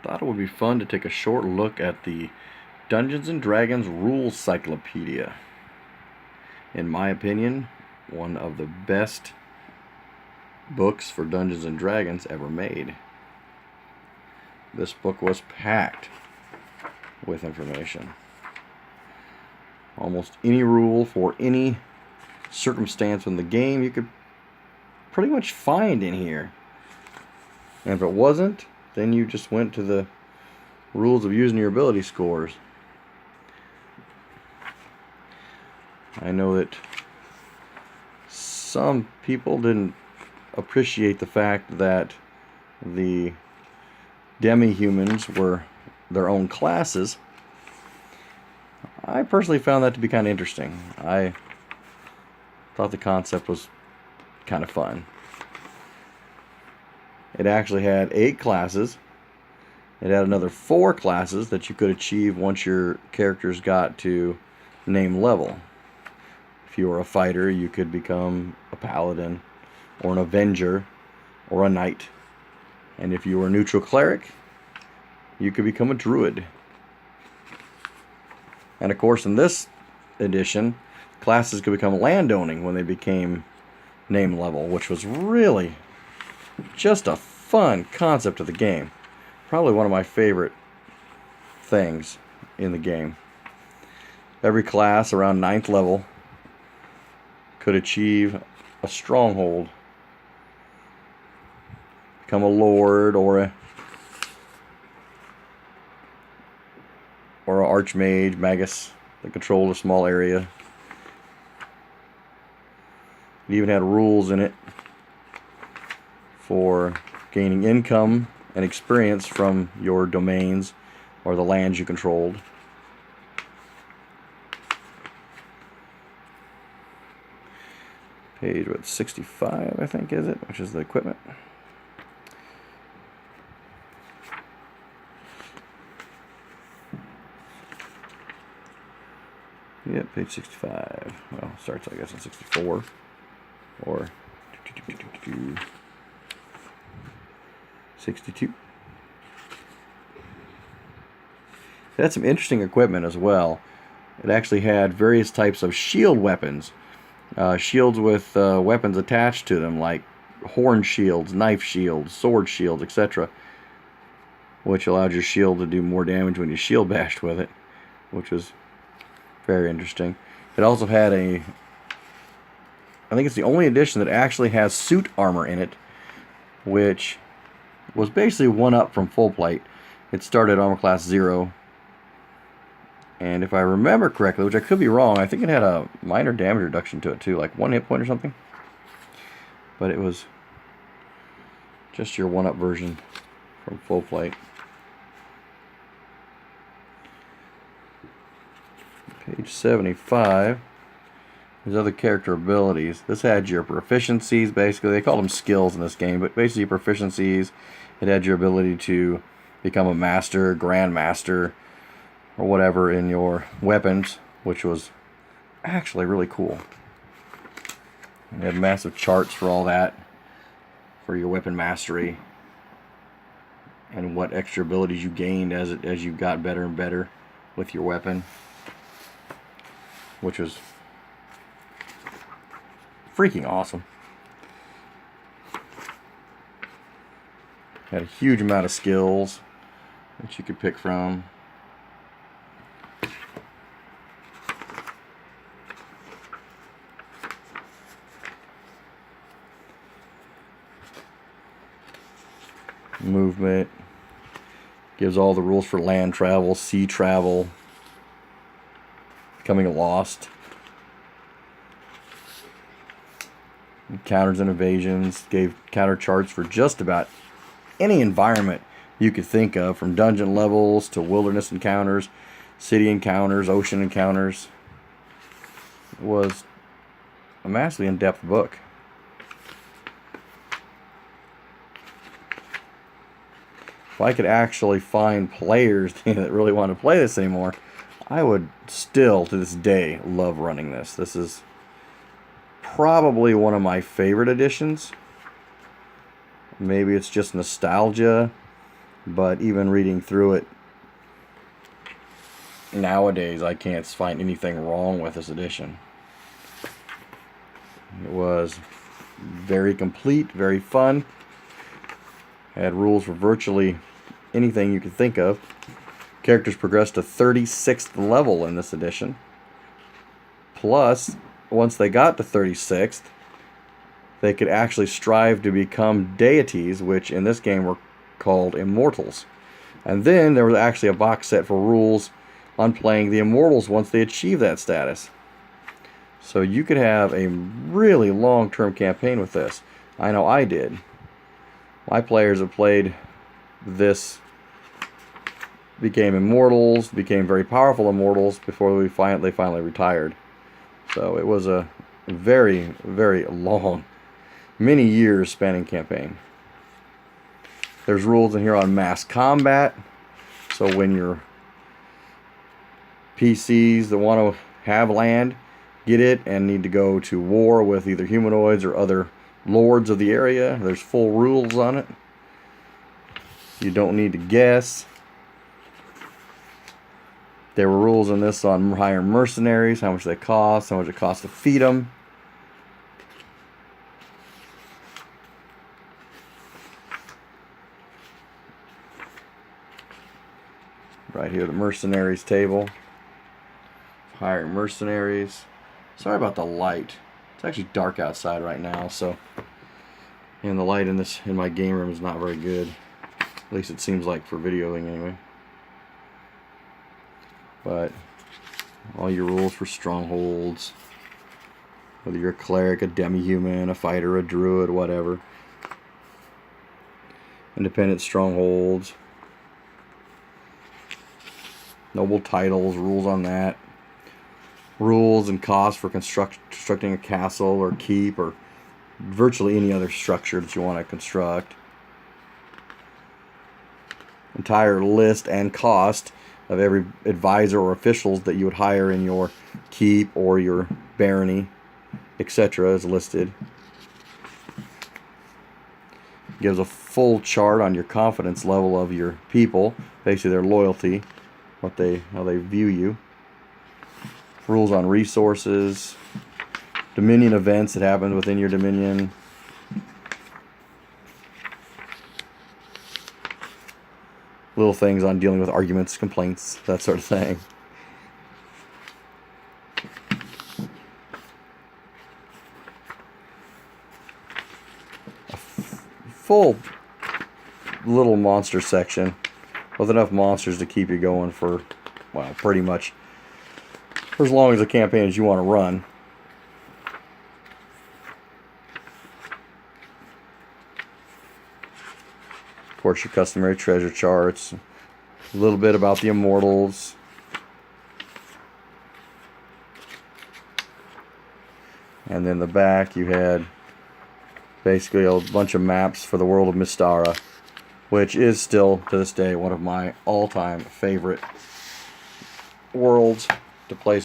thought it would be fun to take a short look at the Dungeons & Dragons Rules Cyclopedia. In my opinion, one of the best books for Dungeons & Dragons ever made. This book was packed with information. Almost any rule for any circumstance in the game you could pretty much find in here. And if it wasn't, then you just went to the rules of using your ability scores. I know that some people didn't appreciate the fact that the demi-humans were their own classes. I personally found that to be kind of interesting. I thought the concept was kind of fun. It actually had 8 classes. It had another 4 classes that you could achieve once your characters got to name level. If you were a fighter, you could become a paladin, or an avenger, or a knight. And if you were a neutral cleric, you could become a druid. And of course, in this edition, classes could become landowning when they became name level, which was really just a fun concept of the game. Probably one of my favorite things in the game. Every class around 9th level could achieve a stronghold, become a lord or an archmage, magus that controlled a small area. It even had rules in it for gaining income and experience from your domains or the lands you controlled. Page 65, I think, is it? Which is the equipment. Yep, page 65. Well, it starts, I guess, on 64. Or 62. It had some interesting equipment as well. It actually had various types of shield weapons. Shields with weapons attached to them, like horn shields, knife shields, sword shields, etc. Which allowed your shield to do more damage when you shield bashed with it, which was very interesting. It also had I think it's the only edition that actually has suit armor in it, which was basically one up from full plate. It started armor class 0. And if I remember correctly, which I could be wrong, I think it had a minor damage reduction to it too, like 1 hit point or something. But it was just your one-up version from full plate. Page 75. There's other character abilities. This had your proficiencies, basically. They called them skills in this game, but basically your proficiencies. It had your ability to become a master, grandmaster, or whatever in your weapons, which was actually really cool. It had massive charts for all that, for your weapon mastery, and what extra abilities you gained as you got better and better with your weapon, which was freaking awesome. Had a huge amount of skills that you could pick from. Movement. Gives all the rules for land travel, sea travel, becoming lost. Counters and evasions. Gave counter charts for just about any environment you could think of, from dungeon levels to wilderness encounters, city encounters, ocean encounters. It was a massively in-depth book. If I could actually find players that really want to play this anymore, I would still, to this day, love running this. This is probably one of my favorite editions. Maybe it's just nostalgia, but even reading through it nowadays, I can't find anything wrong with this edition. It was very complete, very fun. Had rules for virtually anything you could think of. Characters progressed to 36th level in this edition. Plus, once they got to 36th, they could actually strive to become deities, which in this game were called immortals. And then there was actually a box set for rules on playing the immortals once they achieve that status. So you could have a really long-term campaign with this. I know I did. My players have played this, became immortals, became very powerful immortals before they finally retired. So it was a very, very long, many years spanning campaign. There's rules in here on mass combat. So when your PCs that want to have land get it and need to go to war with either humanoids or other lords of the area, there's full rules on it. You don't need to guess. There were rules in this on hiring mercenaries, how much they cost, how much it costs to feed them. Right here, the mercenaries table. Hiring mercenaries. Sorry about the light. It's actually dark outside right now, so and the light in my game room is not very good. At least it seems like for videoing anyway. But all your rules for strongholds, whether you're a cleric, a demi-human, a fighter, a druid, whatever. Independent strongholds. Noble titles, rules on that. Rules and costs for constructing a castle or keep or virtually any other structure that you want to construct. Entire list and cost of every advisor or officials that you would hire in your keep or your barony, etc. is listed. Gives a full chart on your confidence level of your people, basically their loyalty, how they view you. Rules on resources, Dominion events that happen within your Dominion. Little things on dealing with arguments, complaints, that sort of thing. A full little monster section with enough monsters to keep you going for, well, pretty much for as long as the campaign as you want to run. Of course, your customary treasure charts. A little bit about the immortals. And then the back you had basically a bunch of maps for the world of Mystara, which is still to this day one of my all-time favorite worlds to play.